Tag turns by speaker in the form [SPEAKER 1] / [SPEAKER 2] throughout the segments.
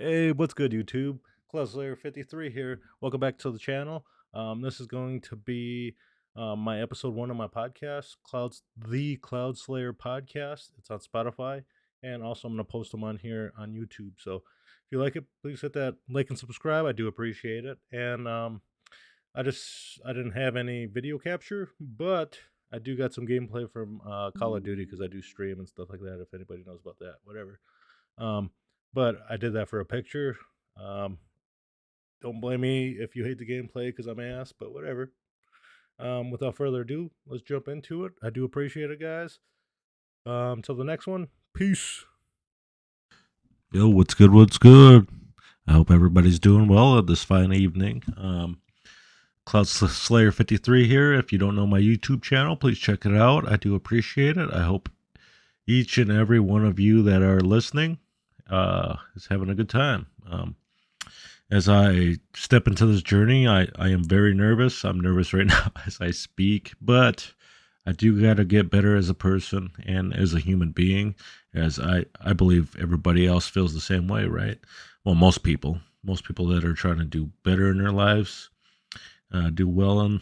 [SPEAKER 1] Hey, what's good, YouTube? CloudSlayer 53 here. Welcome back to the channel. This is going to be my episode one of my podcast, the CloudSlayer PodCast. It's on Spotify, and also I'm going to post them on here on YouTube. So if you like it, please hit that like and subscribe. I do appreciate it. And I didn't have any video capture, but I do got some gameplay from Call of Duty because I do stream and stuff like that. If anybody knows about that, whatever. Um, but I did that for a picture. Um, don't blame me if you hate the gameplay because I'm ass, but whatever. Without further ado, let's jump into it. I do appreciate it, guys. Till the next one, peace.
[SPEAKER 2] Yo, what's good? What's good? I hope everybody's doing well at this fine evening. Cloud Slayer 53 here. If you don't know my YouTube channel, please check it out. I do appreciate it. I hope each and every one of you that are listening is having a good time. As I step into this journey, I am very nervous. I'm nervous right now as I speak, but I do got to get better as a person and as a human being, as I believe everybody else feels the same way, right? Well, most people that are trying to do better in their lives, do well in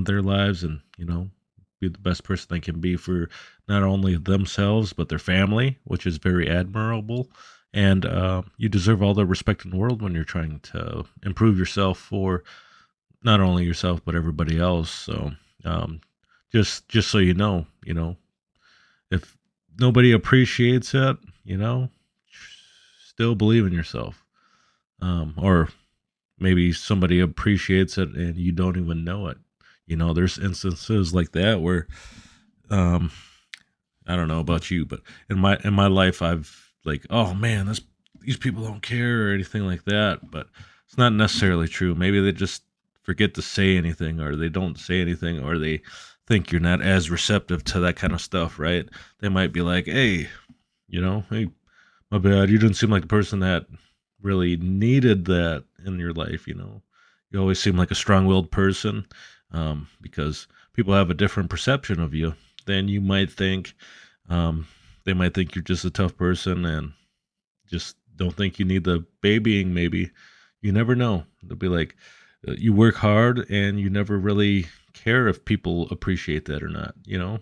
[SPEAKER 2] their lives, and be the best person they can be for not only themselves but their family, which is very admirable. And you deserve all the respect in the world when you're trying to improve yourself for not only yourself but everybody else. So um, just so if nobody appreciates it, still believe in yourself. Or maybe somebody appreciates it and you don't even know it. There's instances like that where um, I don't know about you, but in my life, I've like, oh man, these people don't care or anything like that. But it's not necessarily true. Maybe they just forget to say anything, or they don't say anything, or they think you're not as receptive to that kind of stuff, right? They might be like, hey, my bad. You didn't seem like the person that really needed that in your life. You always seem like a strong-willed person, because people have a different perception of you than you might think. um, they might think you're just a tough person and just don't think you need the babying, maybe. You never know. They'll be like, you work hard and you never really care if people appreciate that or not. You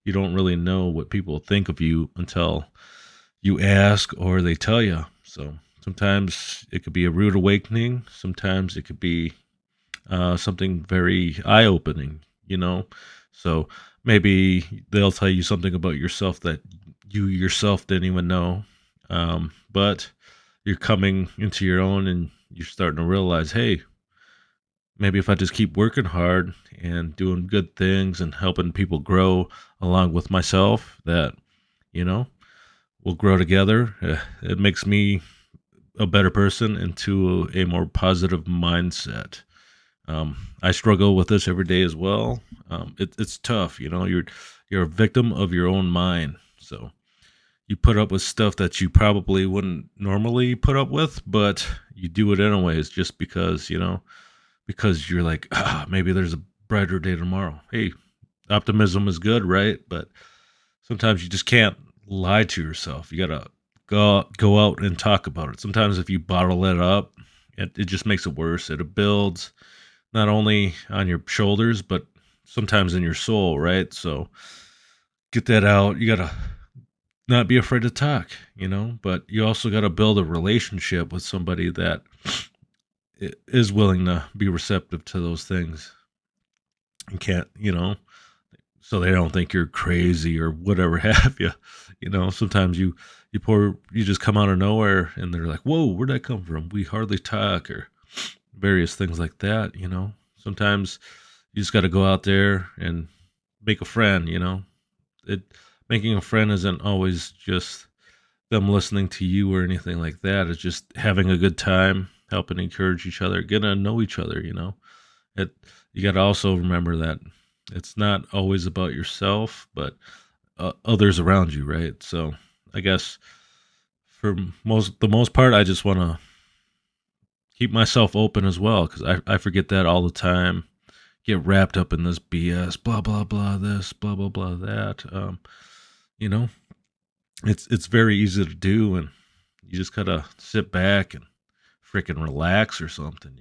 [SPEAKER 2] don't really know what people think of you until you ask or they tell you. So sometimes it could be a rude awakening. Sometimes it could be something very eye opening. So maybe they'll tell you something about yourself that you yourself didn't even know. But you're coming into your own and you're starting to realize, hey, maybe if I just keep working hard and doing good things and helping people grow along with myself, that, you know, we'll grow together. It makes me a better person into a more positive mindset. I struggle with this every day as well. It's tough, you're a victim of your own mind. So you put up with stuff that you probably wouldn't normally put up with, but you do it anyways, just because you're like, maybe there's a brighter day tomorrow. Hey, optimism is good, right? But sometimes you just can't lie to yourself. You gotta go out and talk about it. Sometimes if you bottle it up, it just makes it worse. It builds not only on your shoulders, but sometimes in your soul, right? So get that out. You gotta not be afraid to talk, but you also gotta build a relationship with somebody that is willing to be receptive to those things and can't, so they don't think you're crazy or whatever have you. Sometimes you just come out of nowhere and they're like, whoa, where'd that come from? We hardly talk, or various things like that. Sometimes you just got to go out there and make a friend. It Making a friend isn't always just them listening to you or anything like that. It's just having a good time, helping encourage each other, getting to know each other. It You got to also remember that it's not always about yourself, but others around you, right? So I guess for the most part, I just want to keep myself open as well, because I forget that all the time. Get wrapped up in this BS, blah blah blah, this blah blah blah that. You know, it's very easy to do, and You just gotta sit back and freaking relax or something.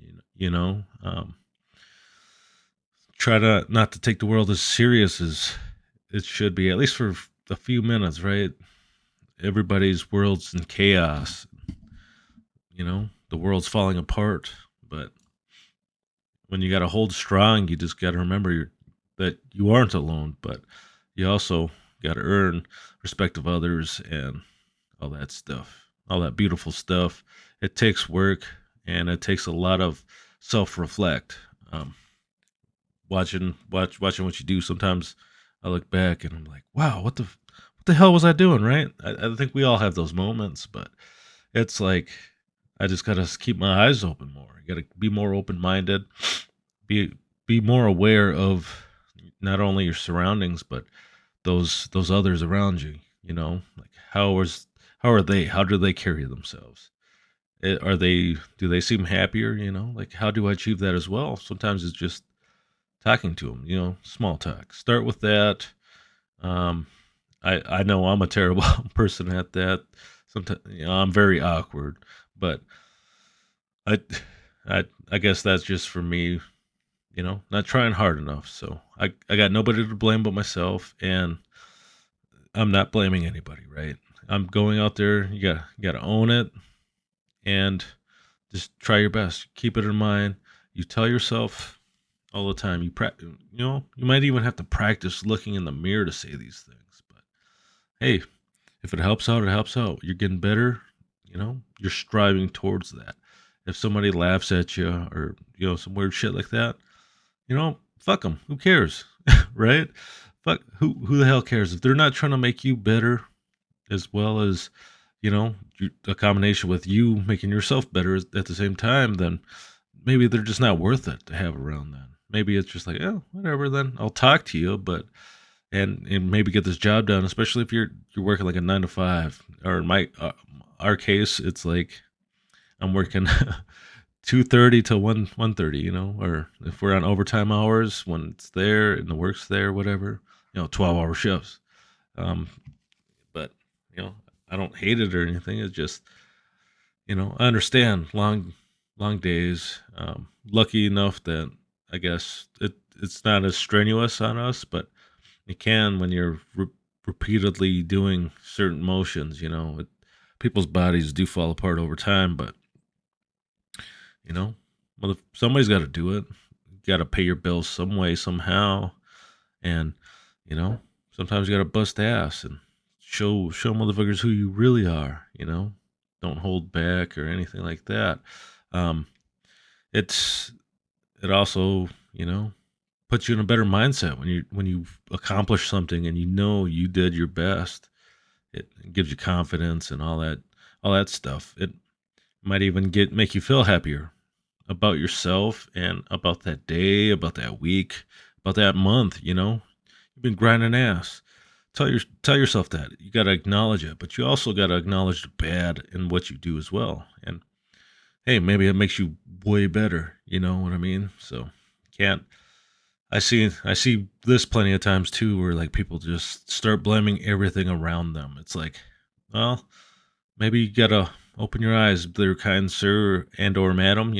[SPEAKER 2] Try to not to take the world as serious as it should be, at least for a few minutes, right? Everybody's world's in chaos. The world's falling apart. But when you got to hold strong, you just got to remember that you aren't alone, but you also got to earn respect of others and all that stuff, all that beautiful stuff. It takes work and it takes a lot of self reflect. Um, watching what you do. Sometimes I look back and I'm like, wow, what the hell was I doing? Right? I think we all have those moments, but it's like I just gotta keep my eyes open more. You gotta be more open minded. Be be more aware of not only your surroundings but those others around you. Like how are they? How do they carry themselves? Are they do they seem happier? Like how do I achieve that as well? Sometimes it's just talking to them. Small talk. Start with that. Um, I know I'm a terrible person at that. Sometimes I'm very awkward, but I I guess that's just for me. Not trying hard enough. So I got nobody to blame but myself, and I'm not blaming anybody. Right? I'm going out there. You got to own it, and just try your best. Keep it in mind. You tell yourself all the time. You might even have to practice looking in the mirror to say these things. But hey, if it helps out, it helps out. You're getting better. You're striving towards that. If somebody laughs at you or some weird shit like that, fuck them. Who cares, right? Fuck who the hell cares if they're not trying to make you better as well as a combination with you making yourself better at the same time. Then maybe they're just not worth it to have around. Then maybe it's just like, oh, whatever. Then I'll talk to you, but and maybe get this job done. Especially if you're working like a 9 to 5, or in my our case, it's like I'm working 2:30 to 1:30. Or if we're on overtime hours when it's there and the work's there, whatever. 12-hour shifts. Um, but you know, I don't hate it or anything. It's just I understand long days. Lucky enough that I guess it's not as strenuous on us, but it can when you're repeatedly doing certain motions. People's bodies do fall apart over time, but you know, well, if somebody's got to do it. You got to pay your bills some way, somehow, and you know, sometimes you got to bust ass and show motherfuckers who you really are. Don't hold back or anything like that. Um, it's it also puts you in a better mindset when you accomplish something and you did your best. It gives you confidence and all that stuff. It might even make you feel happier about yourself and about that day, about that week, about that month. You've been grinding ass. Tell yourself that. You got to acknowledge it, but you also got to acknowledge the bad in what you do as well. And hey, maybe it makes you way better. You know what I mean? So can't. I see this plenty of times too, where like people just start blaming everything around them. It's like, well, maybe you gotta open your eyes, there, kind sir and or madam.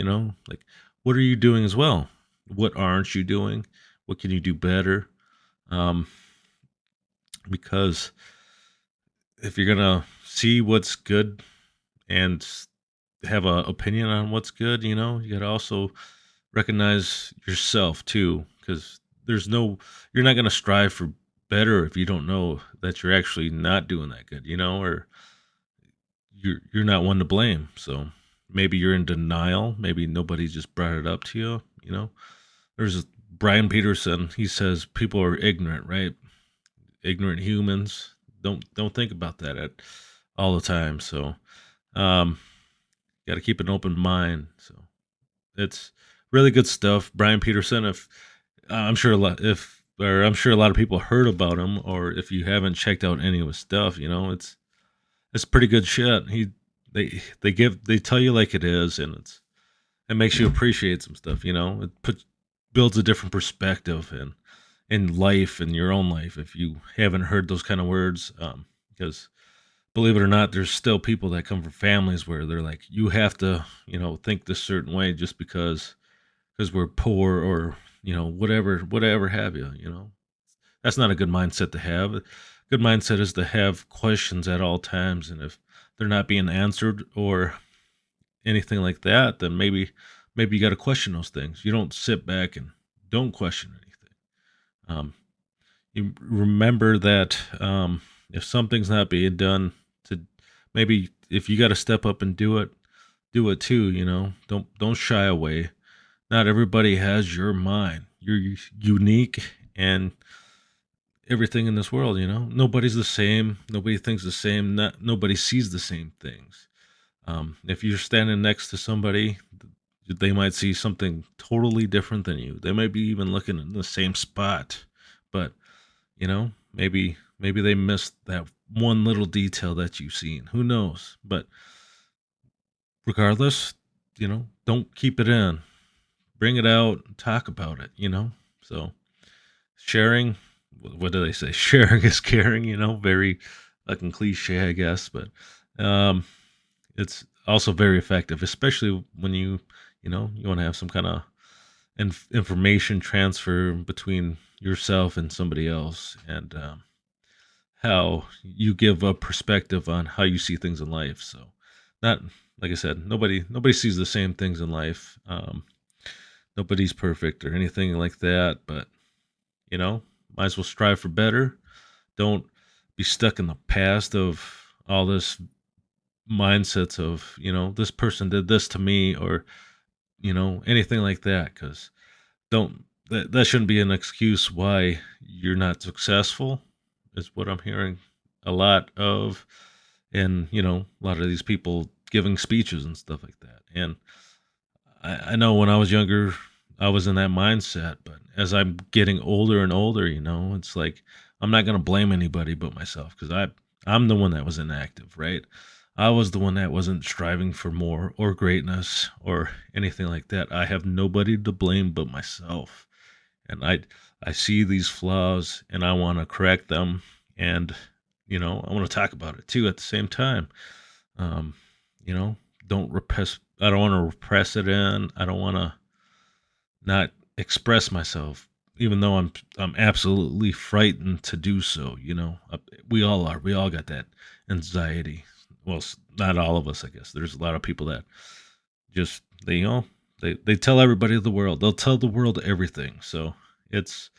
[SPEAKER 2] Like, what are you doing as well? What aren't you doing? What can you do better? Um, because if you're gonna see what's good and have a opinion on what's good, you gotta also recognize yourself too, because you're not gonna strive for better if you don't know that you're actually not doing that good, or you're not one to blame. So maybe you're in denial. Maybe nobody just brought it up to you. There's Brian Peterson. He says people are ignorant, right? Ignorant humans don't think about that all the time. So um, got to keep an open mind. So it's really good stuff. Brian Peterson. If I'm sure a lot of people heard about him, or if you haven't checked out any of his stuff, it's pretty good shit. They tell you like it is, and it makes you appreciate some stuff. It builds a different perspective in life, in your own life. If you haven't heard those kind of words, because believe it or not, there's still people that come from families where they're like, you have to, think this certain way just because we're poor or whatever have you. That's not a good mindset to have. A good mindset is to have questions at all times, and if they're not being answered or anything like that, then maybe you got to question those things. You don't sit back and don't question anything. Um, you remember that if something's not being done, to maybe if you got to step up and do it too. Don't shy away. Not everybody has your mind. You're unique, and everything in this world. Nobody's the same. Nobody thinks the same. Nobody sees the same things. If you're standing next to somebody, they might see something totally different than you. They might be even looking in the same spot, but maybe they missed that one little detail that you've seen. Who knows? But regardless, don't keep it in. Bring it out. Talk about it. So sharing. What do they say? Sharing is caring. Very fucking cliche, I guess, but um, it's also very effective, especially when you want to have some kind of information transfer between yourself and somebody else, and how you give a perspective on how you see things in life. So, not like I said, nobody sees the same things in life. Nobody's perfect or anything like that, but you know, might as well strive for better. Don't be stuck in the past of all this mindsets of this person did this to me, or anything like that, because don't that shouldn't be an excuse why you're not successful, is what I'm hearing a lot of. And a lot of these people giving speeches and stuff like that. And I know when I was younger, I was in that mindset, but as I'm getting older and older, it's like I'm not gonna blame anybody but myself, because I'm the one that was inactive, right? I was the one that wasn't striving for more or greatness or anything like that. I have nobody to blame but myself, and I see these flaws and I want to correct them, and I want to talk about it too at the same time. Um, you know, don't repress. I don't want to repress it in. I don't want to not express myself, even though I'm absolutely frightened to do so. We all are. We all got that anxiety. Well, not all of us, I guess. There's a lot of people that just they tell everybody the world. They'll tell the world everything. So it's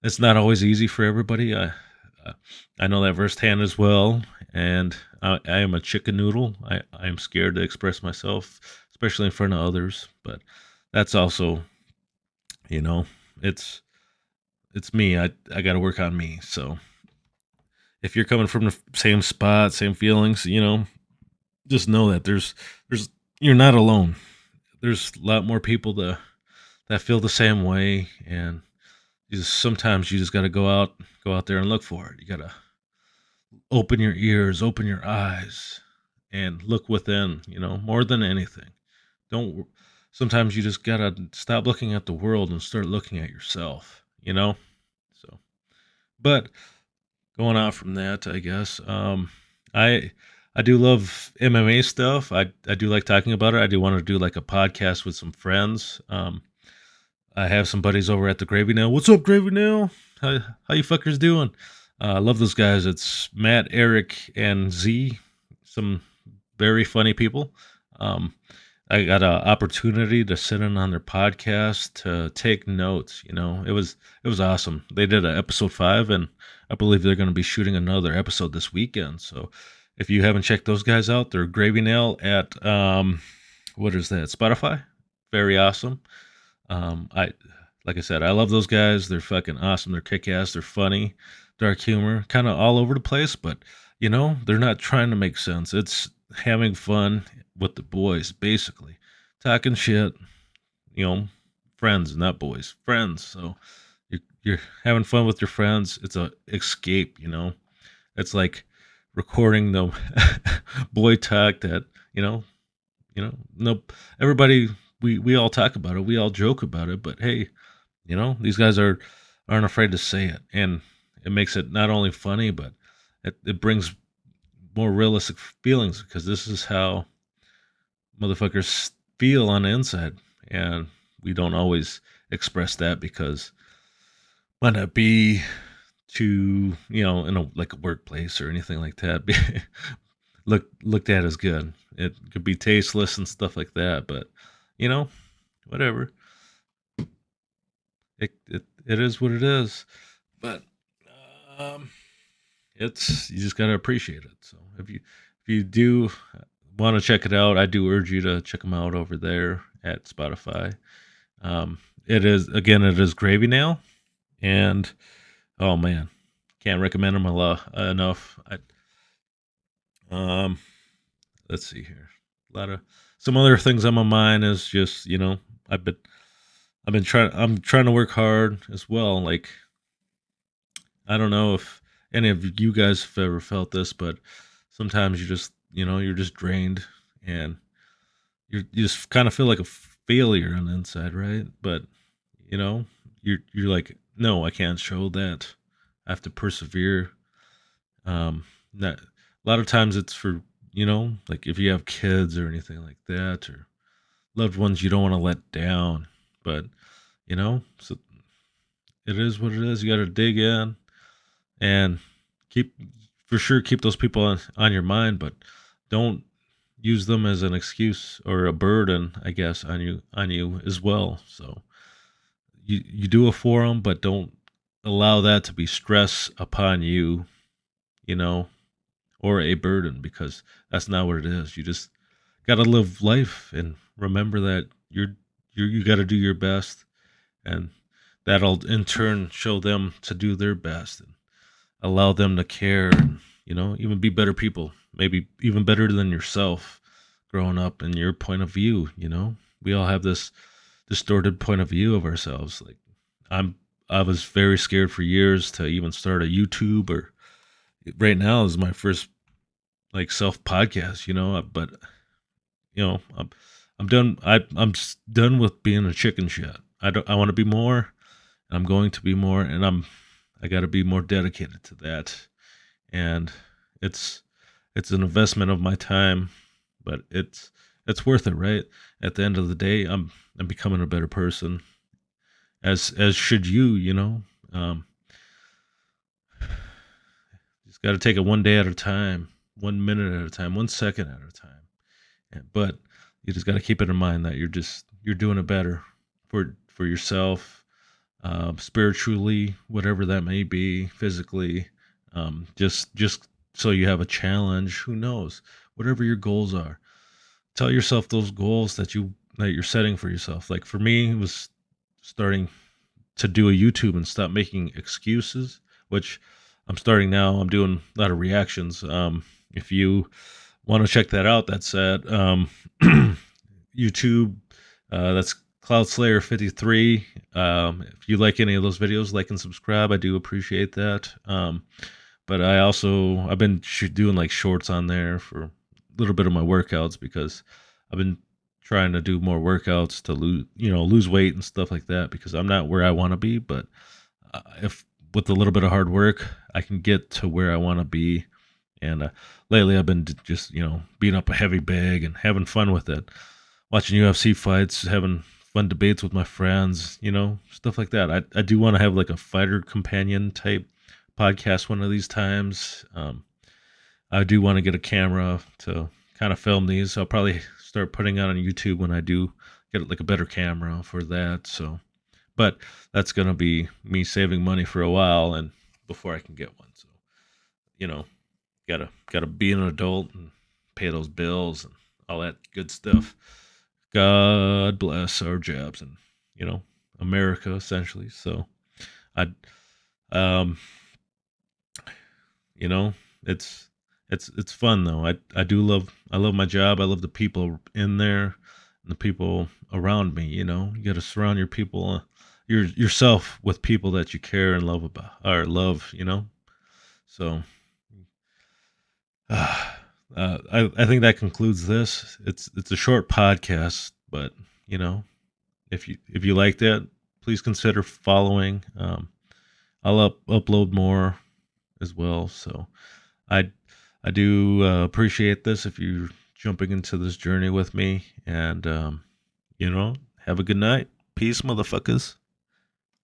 [SPEAKER 2] it's not always easy for everybody. I know that firsthand as well, and I am a chicken noodle. I am scared to express myself, especially in front of others. But that's also, you know, it's it's me. I got to work on me. So if you're coming from the same spot, same feelings, just know that there's you're not alone. There's a lot more people that feel the same way, and sometimes you just got to go out there and look for it. You got to open your ears, open your eyes, and look within, more than anything. Don't Sometimes you just got to stop looking at the world and start looking at yourself. So, but going out from that, I guess, I I do love MMA stuff. I do like talking about it. I do want to do like a podcast with some friends. I have some buddies over at the Gravy Nail. What's up, Gravy Nail? How you fuckers doing? I love those guys. It's Matt, Eric, and Z. Some very funny people. Um, I got an opportunity to sit in on their podcast to take notes. It was awesome. They did a episode 5, and I believe they're going to be shooting another episode this weekend. So if you haven't checked those guys out, they're Gravy Nail at what is that? Spotify. Very awesome. I Like I said, I love those guys. They're fucking awesome. They're kick ass. They're funny, dark humor, kind of all over the place, but they're not trying to make sense. It's having fun with the boys, basically talking shit. You know, friends, not boys, friends. So you're having fun with your friends. It's a escape. It's like recording the boy talk that nope. Everybody, we all talk about it. We all joke about it. But hey, these guys aren't afraid to say it, and it makes it not only funny, but it brings more realistic feelings, because this is how motherfuckers feel on the inside, and we don't always express that because might not be to, in a like a workplace or anything like that, be looked at as good. It could be tasteless and stuff like that, but you know whatever. It is what it is. But um it's, you just got to appreciate it. So if you do want to check it out, I do urge you to check them out over there at Spotify. It is, again, it is Gravy Nail, and oh man, can't recommend them enough. Um, let's see here. A lot of some other things on my mind is just, I've been I'm trying to work hard as well. Like, I don't know if any of you guys have ever felt this, but sometimes you're just drained, and you just kind of feel like a failure on the inside, right? But you know, you're like, no, I can't show that. I have to persevere. Not a lot of times it's for, like if you have kids or anything like that, or loved ones you don't want to let down. But so it is what it is. You got to dig in and keep, for sure, keep those people on your mind, but don't use them as an excuse or a burden, I guess, on you as well. So you do it for them, but don't allow that to be stress upon you, you know, or a burden, because that's not what it is. You just got to live life and remember that you got to do your best, and that'll in turn show them to do their best and allow them to care, and even be better people, maybe even better than yourself growing up in your point of view. We all have this distorted point of view of ourselves. Like, I was very scared for years to even start a YouTube, or right now is my first like self podcast, but I'm done. Done with being a chicken shit. I want to be more, and I'm going to be more, and I got to be more dedicated to that. And it's it's an investment of my time, but it's worth it, right? At the end of the day, I'm becoming a better person, as should you. Um, just got to take it one day at a time, 1 minute at a time, 1 second at a time. But you just got to keep it in mind that you're doing it better for yourself, spiritually, whatever that may be, physically. Just so you have a challenge. Who knows? Whatever your goals are, tell yourself those goals that you're setting for yourself. Like for me, it was starting to do a YouTube and stop making excuses, which I'm starting now. I'm doing a lot of reactions. If you want to check that out, that's at YouTube. That's CloudSlayer 53. If you like any of those videos, like and subscribe. I do appreciate that. But I've been doing like shorts on there for a little bit of my workouts, because I've been trying to do more workouts to lose weight and stuff like that, because I'm not where I want to be. But if with a little bit of hard work, I can get to where I want to be. And lately, I've been just beating up a heavy bag and having fun with it, watching UFC fights, having fun debates with my friends, stuff like that. I do want to have like a fighter companion type podcast one of these times. I do want to get a camera to kind of film these. I'll probably start putting it on YouTube when I do get like a better camera for that. So, but that's gonna be me saving money for a while, and before I can get one. So, you know, gotta be an adult and pay those bills and all that good stuff. God bless our jobs and America essentially. So I um you know it's it's fun though. I love my job. I love the people in there and the people around me. You got to surround yourself with people that you care and love about, or love. So I think that concludes this. It's a short podcast, but if you liked it, please consider following. I'll upload more as well. So I I do appreciate this if you're jumping into this journey with me. And, have a good night. Peace, motherfuckers.